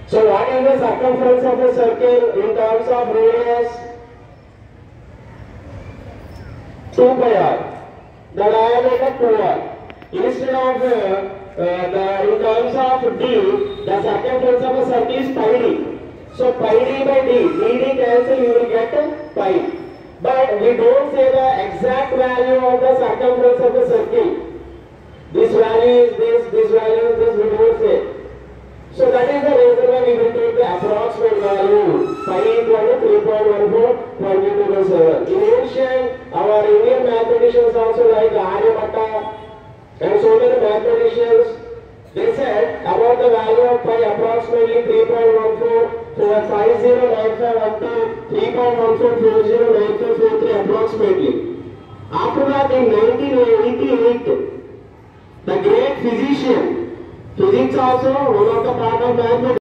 So what is the circumference of a circle in terms of radius? 2 pi r. The diameter 2r. Instead of in terms of d, the circumference of a circle is pi d. So pi d by d, d cancel, you will get pi. But we don't say the exact value of the circumference of the circle. This value is this value is this, we don't say. So that is the reason why we will take the approximate value. Pi equal to 3.14 22/7. In ancient, our Indian mathematicians also like Aryabhatta and so many mathematicians, they said about the value of pi approximately 3.14 to 5095 3.14409543 approximately. After that, in 1988, the great physician, physics also one of the part of mathematics.